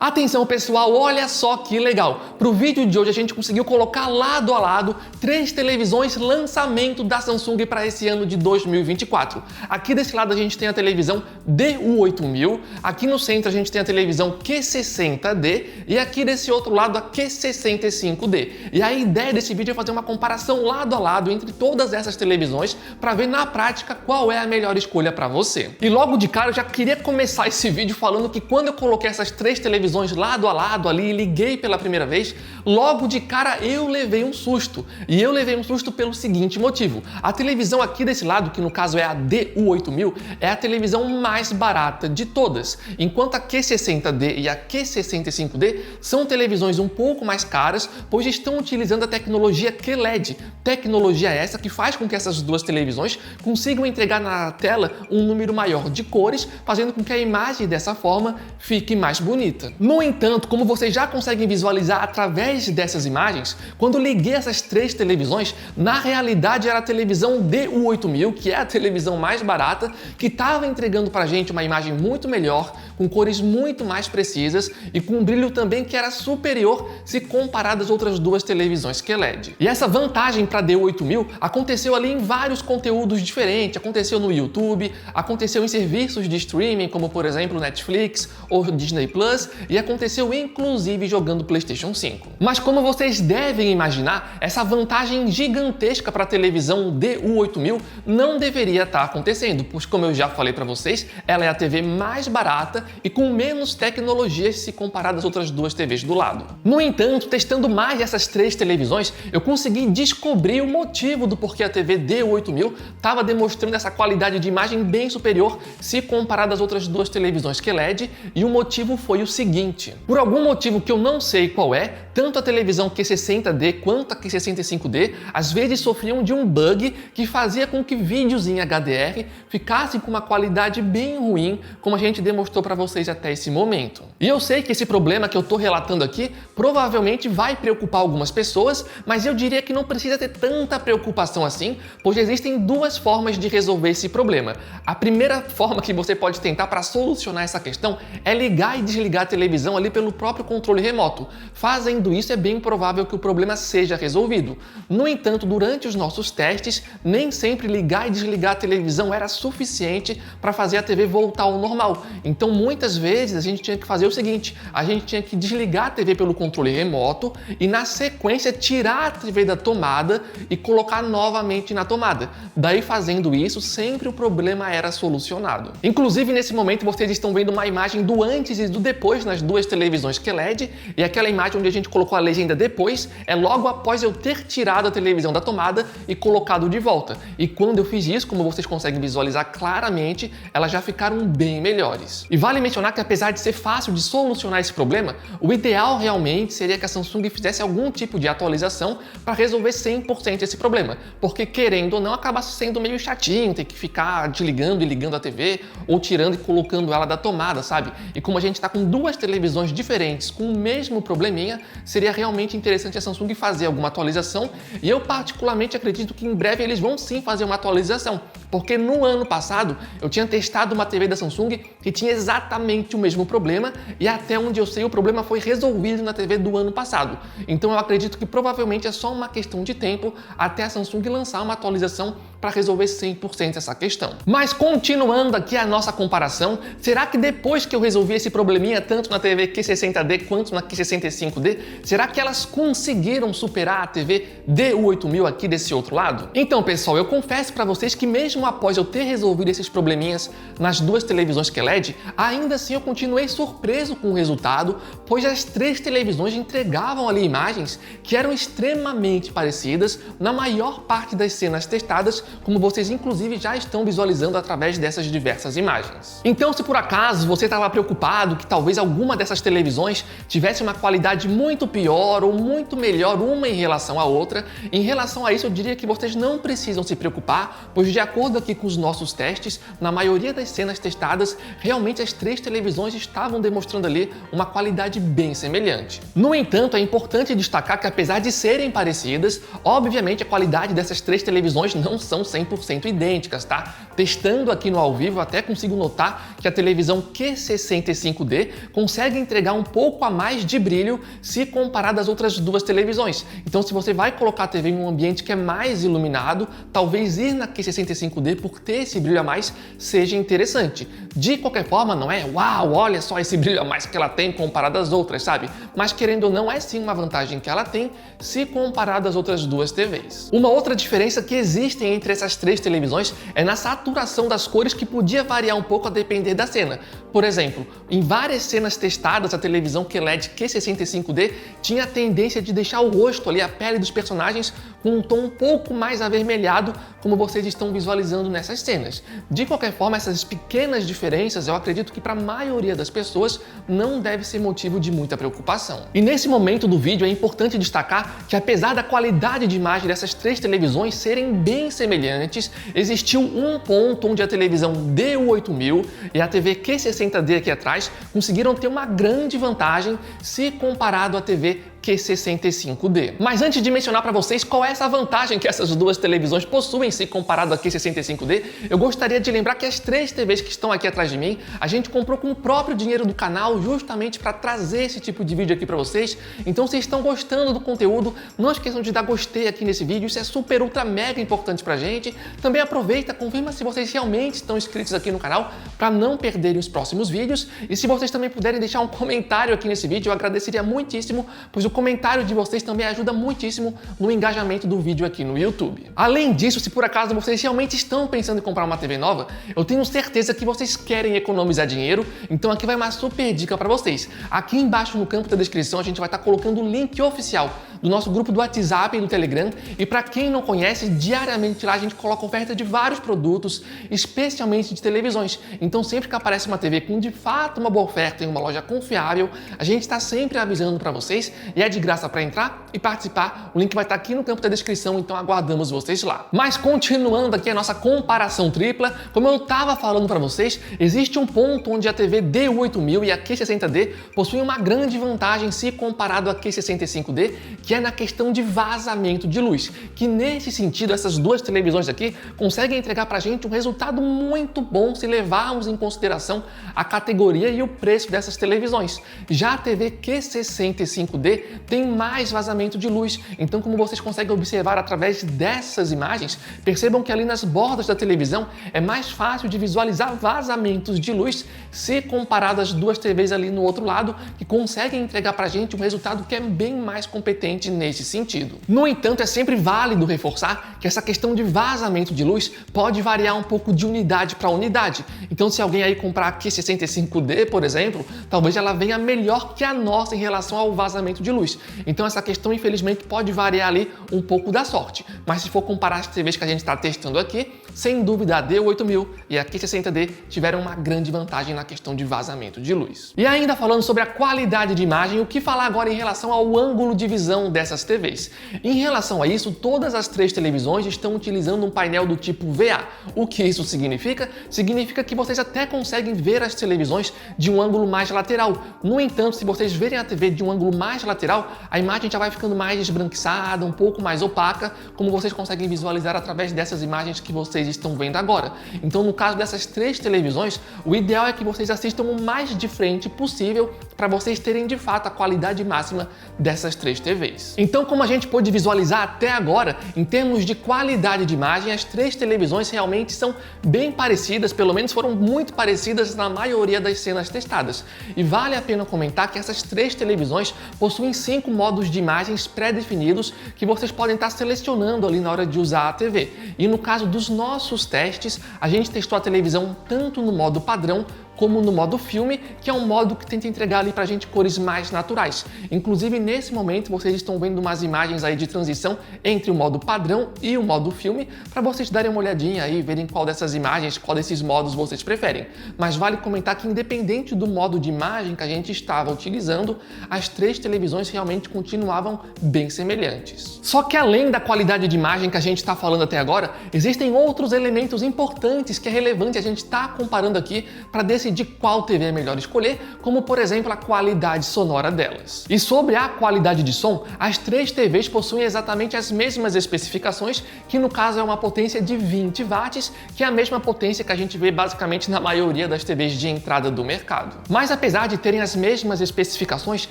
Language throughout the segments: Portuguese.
Atenção pessoal, olha só que legal! Para o vídeo de hoje a gente conseguiu colocar lado a lado 3 televisões lançamento da Samsung para esse ano de 2024. Aqui desse lado a gente tem a televisão DU8000, aqui no centro a gente tem a televisão Q60D e aqui desse outro lado a Q65D. E a ideia desse vídeo é fazer uma comparação lado a lado entre todas essas televisões para ver na prática qual é a melhor escolha para você. E logo de cara eu já queria começar esse vídeo falando que quando eu coloquei essas 3 televisões lado a lado ali e liguei pela primeira vez, logo de cara eu levei um susto. E eu levei um susto pelo seguinte motivo. A televisão aqui desse lado, que no caso é a DU8000, é a televisão mais barata de todas, enquanto a Q60D e a Q65D são televisões um pouco mais caras, pois estão utilizando a tecnologia QLED, tecnologia essa que faz com que essas duas televisões consigam entregar na tela um número maior de cores, fazendo com que a imagem dessa forma fique mais bonita. No entanto, como vocês já conseguem visualizar através dessas imagens, quando liguei essas 3 televisões, na realidade era a televisão DU8000, que é a televisão mais barata, que estava entregando pra gente uma imagem muito melhor, com cores muito mais precisas e com um brilho também que era superior se comparado às outras duas televisões QLED. E essa vantagem para a DU8000 aconteceu ali em vários conteúdos diferentes, aconteceu no YouTube, aconteceu em serviços de streaming, como por exemplo Netflix ou Disney Plus, e aconteceu inclusive jogando PlayStation 5. Mas como vocês devem imaginar, essa vantagem gigantesca para a televisão DU8000 não deveria estar acontecendo, pois como eu já falei para vocês, ela é a TV mais barata e com menos tecnologias se comparado às outras duas TVs do lado. No entanto, testando mais essas 3 televisões, eu consegui descobrir o motivo do porquê a TV DU8000 estava demonstrando essa qualidade de imagem bem superior se comparado às outras duas televisões QLED, e o motivo foi o seguinte. Por algum motivo que eu não sei qual é, tanto a televisão Q60D quanto a Q65D às vezes sofriam de um bug que fazia com que vídeos em HDR ficassem com uma qualidade bem ruim, como a gente demonstrou para vocês até esse momento. E eu sei que esse problema que eu estou relatando aqui provavelmente vai preocupar algumas pessoas, mas eu diria que não precisa ter tanta preocupação assim, pois existem 2 formas de resolver esse problema. A primeira forma que você pode tentar para solucionar essa questão é ligar e desligar a televisão ali pelo próprio controle remoto. Fazendo isso, é bem provável que o problema seja resolvido. No entanto, durante os nossos testes, nem sempre ligar e desligar a televisão era suficiente para fazer a TV voltar ao normal. Então, muitas vezes, a gente tinha que fazer o seguinte, a gente tinha que desligar a TV pelo controle remoto e, na sequência, tirar a TV da tomada e colocar novamente na tomada. Daí, fazendo isso, sempre o problema era solucionado. Inclusive, nesse momento, vocês estão vendo uma imagem do antes e do depois nas duas televisões QLED, e aquela imagem onde a gente colocou a legenda depois é logo após eu ter tirado a televisão da tomada e colocado de volta. E quando eu fiz isso, como vocês conseguem visualizar claramente, elas já ficaram bem melhores. E vale mencionar que apesar de ser fácil de solucionar esse problema, o ideal realmente seria que a Samsung fizesse algum tipo de atualização para resolver 100% esse problema, porque querendo ou não acaba sendo meio chatinho ter que ficar desligando e ligando a TV ou tirando e colocando ela da tomada, sabe? E como a gente está com 2 televisões diferentes com o mesmo probleminha, seria realmente interessante a Samsung fazer alguma atualização, e eu particularmente acredito que em breve eles vão sim fazer uma atualização, porque no ano passado eu tinha testado uma TV da Samsung que tinha exatamente o mesmo problema, e até onde eu sei o problema foi resolvido na TV do ano passado. Então eu acredito que provavelmente é só uma questão de tempo até a Samsung lançar uma atualização para resolver 100% essa questão. Mas continuando aqui a nossa comparação, será que depois que eu resolvi esse probleminha tanto na TV Q60D quanto na Q65D, será que elas conseguiram superar a TV DU8000 aqui desse outro lado? Então pessoal, eu confesso para vocês que mesmo após eu ter resolvido esses probleminhas nas duas televisões QLED, ainda assim eu continuei surpreso com o resultado, pois as 3 televisões entregavam ali imagens que eram extremamente parecidas na maior parte das cenas testadas, como vocês inclusive já estão visualizando através dessas diversas imagens. Então, se por acaso você estava preocupado que talvez alguma dessas televisões tivesse uma qualidade muito pior ou muito melhor uma em relação à outra, em relação a isso eu diria que vocês não precisam se preocupar, pois de acordo aqui com os nossos testes, na maioria das cenas testadas, realmente as 3 televisões estavam demonstrando ali uma qualidade bem semelhante. No entanto, é importante destacar que apesar de serem parecidas, obviamente a qualidade dessas 3 televisões não são são 100% idênticas, tá? Testando aqui no ao vivo, até consigo notar que a televisão Q65D consegue entregar um pouco a mais de brilho se comparado às outras duas televisões. Então, se você vai colocar a TV em um ambiente que é mais iluminado, talvez ir na Q65D por ter esse brilho a mais seja interessante. De qualquer forma, não é uau, olha só esse brilho a mais que ela tem comparado às outras, sabe? Mas querendo ou não, é sim uma vantagem que ela tem se comparado às outras duas TVs. Uma outra diferença que existe entre essas três televisões é na saturação das cores, que podia variar um pouco a depender da cena. Por exemplo, em várias cenas testadas, a televisão QLED Q65D tinha a tendência de deixar o rosto ali, a pele dos personagens, com um tom um pouco mais avermelhado, como vocês estão visualizando nessas cenas. De qualquer forma, essas pequenas diferenças, eu acredito que para a maioria das pessoas não deve ser motivo de muita preocupação. E nesse momento do vídeo é importante destacar que, apesar da qualidade de imagem dessas três televisões serem bem semelhantes, existiu um ponto onde a televisão D8000 e a TV Q60D aqui atrás conseguiram ter uma grande vantagem se comparado à TV Q65D. Mas antes de mencionar para vocês qual é essa vantagem que essas duas televisões possuem se comparado à Q65D, eu gostaria de lembrar que as três TVs que estão aqui atrás de mim, a gente comprou com o próprio dinheiro do canal justamente para trazer esse tipo de vídeo aqui para vocês. Então, se estão gostando do conteúdo, não esqueçam de dar gostei aqui nesse vídeo, isso é super, ultra, mega importante pra gente. Também aproveita, confirma se vocês realmente estão inscritos aqui no canal para não perderem os próximos vídeos. E se vocês também puderem deixar um comentário aqui nesse vídeo, eu agradeceria muitíssimo, pois o comentário de vocês também ajuda muitíssimo no engajamento do vídeo aqui no YouTube. Além disso, se por acaso vocês realmente estão pensando em comprar uma TV nova, eu tenho certeza que vocês querem economizar dinheiro, então aqui vai uma super dica para vocês. Aqui embaixo no campo da descrição a gente vai estar colocando o link oficial do nosso grupo do WhatsApp e do Telegram, e para quem não conhece, diariamente lá a gente coloca oferta de vários produtos, especialmente de televisões. Então sempre que aparece uma TV com de fato uma boa oferta em uma loja confiável, a gente está sempre avisando para vocês, e é de graça para entrar e participar. O link vai estar aqui no campo da descrição, então aguardamos vocês lá. Mas continuando aqui a nossa comparação tripla, como eu estava falando para vocês, existe um ponto onde a TV D8000 e a Q60D possuem uma grande vantagem se comparado à Q65D, que é na questão de vazamento de luz, que nesse sentido essas duas televisões aqui conseguem entregar para a gente um resultado muito bom se levarmos em consideração a categoria e o preço dessas televisões. Já a TV Q65D tem mais vazamento de luz, então como vocês conseguem observar através dessas imagens, percebam que ali nas bordas da televisão é mais fácil de visualizar vazamentos de luz se comparado às duas TVs ali no outro lado, que conseguem entregar para a gente um resultado que é bem mais competente nesse sentido. No entanto, é sempre válido reforçar que essa questão de vazamento de luz pode variar um pouco de unidade para unidade. Então, se alguém aí comprar a Q65D, por exemplo, talvez ela venha melhor que a nossa em relação ao vazamento de luz. Então, essa questão, infelizmente, pode variar ali um pouco da sorte. Mas se for comparar as TVs que a gente está testando aqui, sem dúvida a D8000 e a Q60D tiveram uma grande vantagem na questão de vazamento de luz. E ainda falando sobre a qualidade de imagem, o que falar agora em relação ao ângulo de visão dessas TVs? Em relação a isso, todas as três televisões estão utilizando um painel do tipo VA. O que isso significa? Significa que vocês até conseguem ver as televisões de um ângulo mais lateral. No entanto, se vocês verem a TV de um ângulo mais lateral, a imagem já vai ficando mais esbranquiçada, um pouco mais opaca, como vocês conseguem visualizar através dessas imagens que vocês estão vendo agora. Então, no caso dessas três televisões, o ideal é que vocês assistam o mais de frente possível para vocês terem de fato a qualidade máxima dessas três TVs. Então, como a gente pôde visualizar até agora, em termos de qualidade de imagem, as três televisões realmente são bem parecidas, pelo menos foram muito parecidas na maioria das cenas testadas. E vale a pena comentar que essas três televisões possuem 5 modos de imagens pré-definidos que vocês podem estar selecionando ali na hora de usar a TV. E no caso dos nossos testes, a gente testou a televisão tanto no modo padrão como no modo filme, que é um modo que tenta entregar ali pra gente cores mais naturais. Inclusive, nesse momento, vocês estão vendo umas imagens aí de transição entre o modo padrão e o modo filme, para vocês darem uma olhadinha aí, verem qual dessas imagens, qual desses modos vocês preferem. Mas vale comentar que, independente do modo de imagem que a gente estava utilizando, as três televisões realmente continuavam bem semelhantes. Só que além da qualidade de imagem que a gente está falando até agora, existem outros elementos importantes que é relevante a gente estar comparando aqui para decidir decidir qual TV é melhor escolher, como por exemplo a qualidade sonora delas. E sobre a qualidade de som, as três TVs possuem exatamente as mesmas especificações, que no caso é uma potência de 20 watts, que é a mesma potência que a gente vê basicamente na maioria das TVs de entrada do mercado. Mas apesar de terem as mesmas especificações,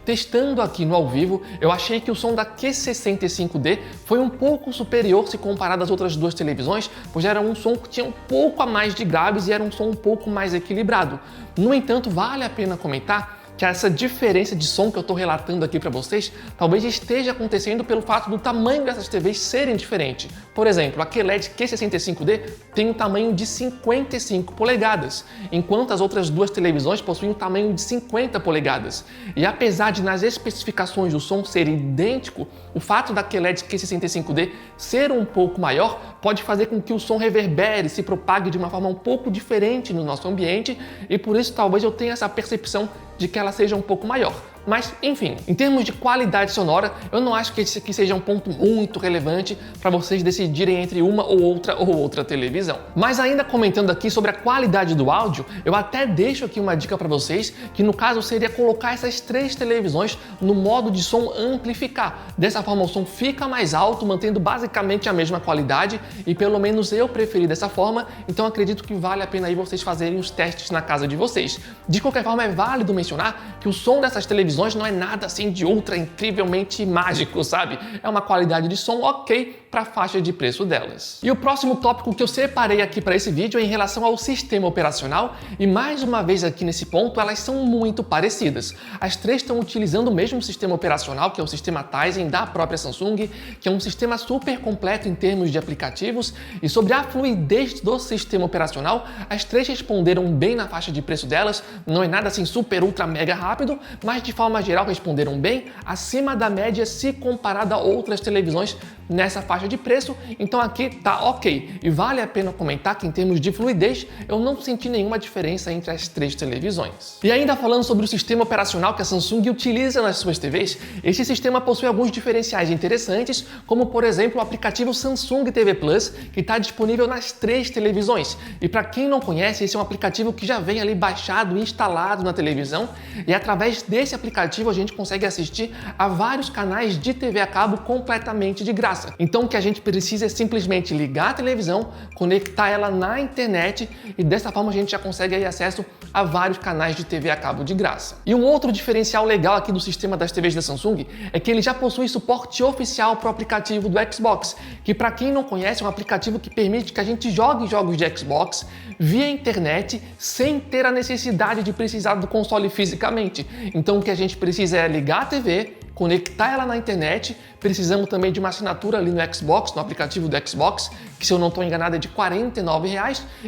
testando aqui no ao vivo, eu achei que o som da Q65D foi um pouco superior se comparado às outras duas televisões, pois era um som que tinha um pouco a mais de graves e era um som um pouco mais equilibrado. No entanto, vale a pena comentar que essa diferença de som que eu estou relatando aqui para vocês talvez esteja acontecendo pelo fato do tamanho dessas TVs serem diferentes. Por exemplo, a QLED Q65D tem um tamanho de 55 polegadas, enquanto as outras duas televisões possuem um tamanho de 50 polegadas. E apesar de nas especificações o som ser idêntico, o fato da QLED Q65D ser um pouco maior pode fazer com que o som reverbere, se propague de uma forma um pouco diferente no nosso ambiente, e por isso talvez eu tenha essa percepção de que ela seja um pouco maior. Mas, enfim, em termos de qualidade sonora, eu não acho que esse aqui seja um ponto muito relevante para vocês decidirem entre uma ou outra televisão. Mas ainda comentando aqui sobre a qualidade do áudio, eu até deixo aqui uma dica para vocês, que no caso seria colocar essas três televisões no modo de som amplificar. Dessa forma o som fica mais alto, mantendo basicamente a mesma qualidade, e pelo menos eu preferi dessa forma, então acredito que vale a pena aí vocês fazerem os testes na casa de vocês. De qualquer forma, é válido mencionar que o som dessas televisões não é nada assim de ultra incrivelmente mágico, sabe? É uma qualidade de som ok para a faixa de preço delas. E o próximo tópico que eu separei aqui para esse vídeo é em relação ao sistema operacional, e mais uma vez aqui nesse ponto elas são muito parecidas. As três estão utilizando o mesmo sistema operacional, que é o sistema Tizen da própria Samsung, que é um sistema super completo em termos de aplicativos, e sobre a fluidez do sistema operacional, as três responderam bem na faixa de preço delas. Não é nada assim super ultra mega rápido, mas de forma geral responderam bem, acima da média se comparado a outras televisões nessa faixa de preço, então aqui tá ok. E vale a pena comentar que em termos de fluidez, eu não senti nenhuma diferença entre as três televisões. E ainda falando sobre o sistema operacional que a Samsung utiliza nas suas TVs, esse sistema possui alguns diferenciais interessantes, como por exemplo o aplicativo Samsung TV Plus, que está disponível nas três televisões. E para quem não conhece, esse é um aplicativo que já vem ali baixado e instalado na televisão, e através desse aplicativo a gente consegue assistir a vários canais de TV a cabo completamente de graça. Então o que a gente precisa é simplesmente ligar a televisão, conectar ela na internet, e dessa forma a gente já consegue aí acesso a vários canais de TV a cabo de graça. E um outro diferencial legal aqui do sistema das TVs da Samsung é que ele já possui suporte oficial para o aplicativo do Xbox, que para quem não conhece é um aplicativo que permite que a gente jogue jogos de Xbox via internet sem ter a necessidade de precisar do console fisicamente. Então o que a gente precisa é ligar a TV, conectar ela na internet, precisamos também de uma assinatura ali no Xbox, no aplicativo do Xbox, que se eu não estou enganado é de R$ 49,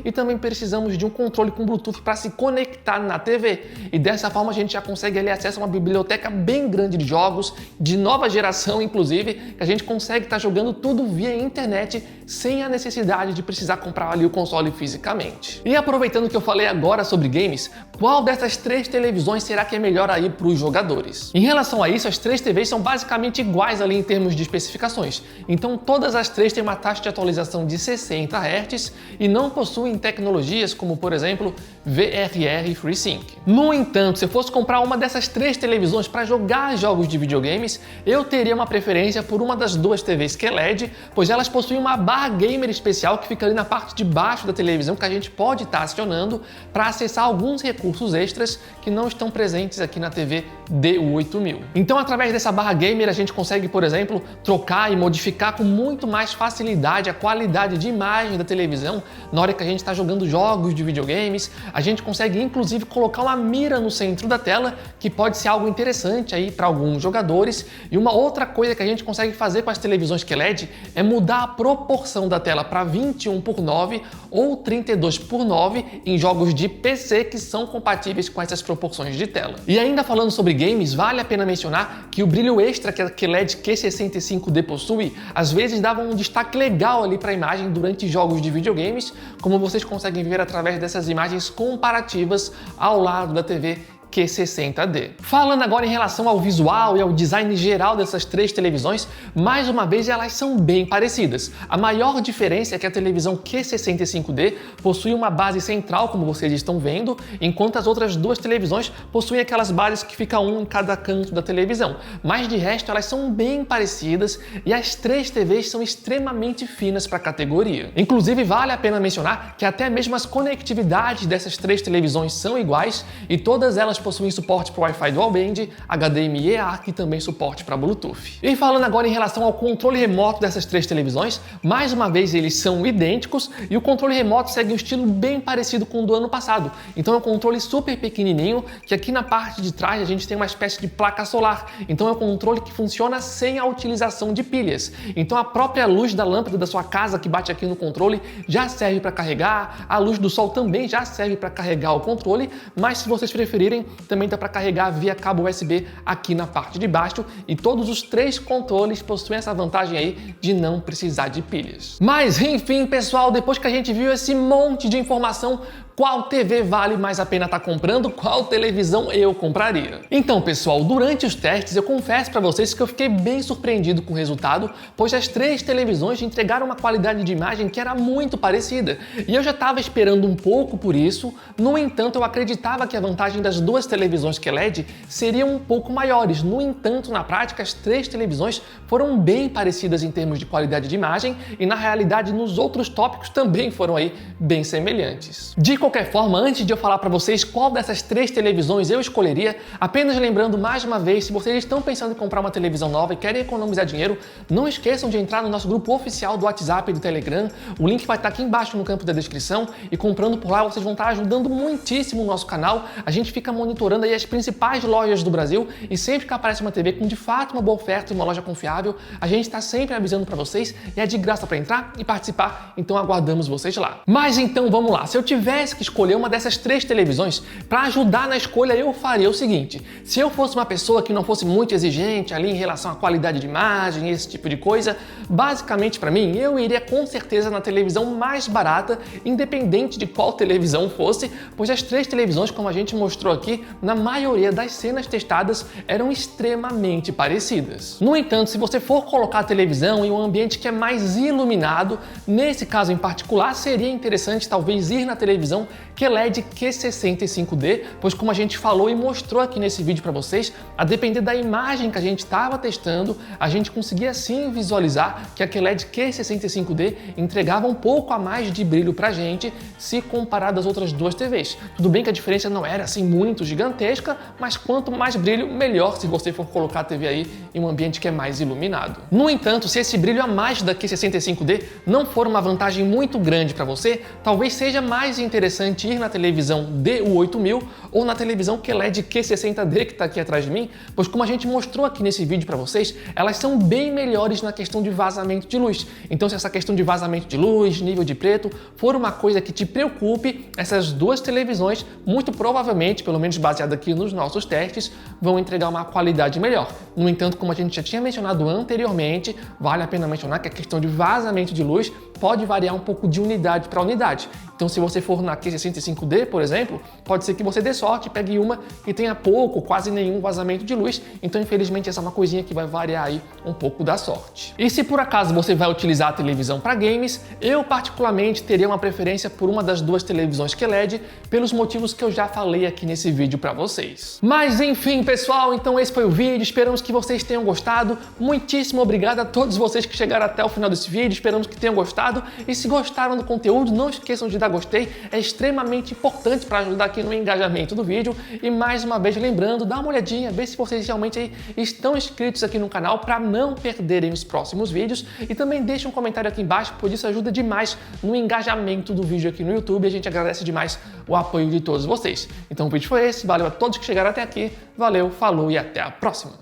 e também precisamos de um controle com Bluetooth para se conectar na TV. E dessa forma a gente já consegue ali acesso a uma biblioteca bem grande de jogos, de nova geração inclusive, que a gente consegue estar jogando tudo via internet sem a necessidade de precisar comprar ali o console fisicamente. E aproveitando que eu falei agora sobre games, qual dessas três televisões será que é melhor aí para os jogadores? Em relação a isso, as três TVs são basicamente iguais ali em termos de especificações, então todas as três têm uma taxa de atualização de 60 Hz e não possuem tecnologias como, por exemplo, VRR FreeSync. No entanto, se eu fosse comprar uma dessas três televisões para jogar jogos de videogames, eu teria uma preferência por uma das duas TVs QLED, pois elas possuem uma barra gamer especial que fica ali na parte de baixo da televisão, que a gente pode estar acionando para acessar alguns recursos extras que não estão presentes aqui na TV D8000. Então, através dessa barra gamer, a gente consegue, por exemplo, trocar e modificar com muito mais facilidade a qualidade de imagem da televisão na hora que a gente está jogando jogos de videogames. A gente consegue, inclusive, colocar uma mira no centro da tela, que pode ser algo interessante aí para alguns jogadores. E uma outra coisa que a gente consegue fazer com as televisões QLED é mudar a proporção da tela para 21:9 ou 32:9 em jogos de PC que são compatíveis com essas proporções de tela. E ainda falando sobre games, vale a pena mencionar que o brilho extra que a QLED Q65D possui, às vezes dava um destaque legal ali para a imagem durante jogos de videogames, como vocês conseguem ver através dessas imagens comparativas ao lado da TV Q60D. Falando agora em relação ao visual e ao design geral dessas três televisões, mais uma vez elas são bem parecidas. A maior diferença é que a televisão Q65D possui uma base central, como vocês estão vendo, enquanto as outras duas televisões possuem aquelas bases que fica um em cada canto da televisão. Mas de resto elas são bem parecidas e as três TVs são extremamente finas para a categoria. Inclusive vale a pena mencionar que até mesmo as conectividades dessas três televisões são iguais e todas elas possuem suporte para Wi-Fi Dual Band, HDMI e ARC e também suporte para Bluetooth. E falando agora em relação ao controle remoto dessas três televisões, mais uma vez eles são idênticos e o controle remoto segue um estilo bem parecido com o do ano passado. Então é um controle super pequenininho que aqui na parte de trás a gente tem uma espécie de placa solar. Então é um controle que funciona sem a utilização de pilhas. Então a própria luz da lâmpada da sua casa que bate aqui no controle já serve para carregar, a luz do sol também já serve para carregar o controle, mas se vocês preferirem, também dá para carregar via cabo USB aqui na parte de baixo e todos os três controles possuem essa vantagem aí de não precisar de pilhas. Mas enfim, pessoal, depois que a gente viu esse monte de informação, qual TV vale mais a pena estar comprando? Qual televisão eu compraria? Então, pessoal, durante os testes eu confesso para vocês que eu fiquei bem surpreendido com o resultado, pois as três televisões entregaram uma qualidade de imagem que era muito parecida. E eu já estava esperando um pouco por isso, no entanto eu acreditava que a vantagem das duas televisões QLED seriam um pouco maiores. No entanto, na prática, as três televisões foram bem parecidas em termos de qualidade de imagem e na realidade nos outros tópicos também foram aí bem semelhantes. De qualquer forma, antes de eu falar para vocês qual dessas três televisões eu escolheria, apenas lembrando mais uma vez, se vocês estão pensando em comprar uma televisão nova e querem economizar dinheiro, não esqueçam de entrar no nosso grupo oficial do WhatsApp e do Telegram. O link vai estar aqui embaixo no campo da descrição e comprando por lá vocês vão estar ajudando muitíssimo o nosso canal. A gente fica monitorando aí as principais lojas do Brasil e sempre que aparece uma TV com de fato uma boa oferta e uma loja confiável, a gente está sempre avisando para vocês e é de graça para entrar e participar, então aguardamos vocês lá. Mas então vamos lá, se eu tivesse que escolher uma dessas três televisões, para ajudar na escolha eu faria o seguinte: se eu fosse uma pessoa que não fosse muito exigente ali em relação à qualidade de imagem, esse tipo de coisa, basicamente para mim eu iria com certeza na televisão mais barata, independente de qual televisão fosse, pois as três televisões, como a gente mostrou aqui, na maioria das cenas testadas eram extremamente parecidas. No entanto, se você for colocar a televisão em um ambiente que é mais iluminado, nesse caso em particular seria interessante talvez ir na televisão QLED Q65D, pois como a gente falou e mostrou aqui nesse vídeo para vocês, a depender da imagem que a gente estava testando, a gente conseguia sim visualizar que a QLED Q65D entregava um pouco a mais de brilho pra gente se comparado às outras duas TVs. Tudo bem que a diferença não era assim muito gigantesca, mas quanto mais brilho, melhor se você for colocar a TV aí em um ambiente que é mais iluminado. No entanto, se esse brilho a mais da Q65D não for uma vantagem muito grande para você, talvez seja mais interessante ir na televisão DU8000 ou na televisão QLED Q60D que está aqui atrás de mim, pois como a gente mostrou aqui nesse vídeo para vocês, elas são bem melhores na questão de vazamento de luz. Então se essa questão de vazamento de luz, nível de preto, for uma coisa que te preocupe, essas duas televisões, muito provavelmente, pelo menos baseado aqui nos nossos testes, vão entregar uma qualidade melhor. No entanto, como a gente já tinha mencionado anteriormente, vale a pena mencionar que a questão de vazamento de luz pode variar um pouco de unidade para unidade. Então se você for na Q65D, por exemplo, pode ser que você dê sorte e pegue uma que tenha pouco, quase nenhum vazamento de luz. Então infelizmente essa é uma coisinha que vai variar aí um pouco da sorte. E se por acaso você vai utilizar a televisão para games, eu particularmente teria uma preferência por uma das duas televisões QLED, pelos motivos que eu já falei aqui nesse vídeo para vocês. Mas enfim, pessoal, então esse foi o vídeo, esperamos que vocês tenham gostado. Muitíssimo obrigado a todos vocês que chegaram até o final desse vídeo, esperamos que tenham gostado. E se gostaram do conteúdo, não esqueçam de dar gostei, é extremamente importante para ajudar aqui no engajamento do vídeo. E mais uma vez lembrando, dá uma olhadinha, ver se vocês realmente aí estão inscritos aqui no canal para não perderem os próximos vídeos. E também deixa um comentário aqui embaixo, pois isso ajuda demais no engajamento do vídeo aqui no YouTube. A gente agradece demais o apoio de todos vocês. Então o vídeo foi esse, valeu a todos que chegaram até aqui, valeu, falou e até a próxima!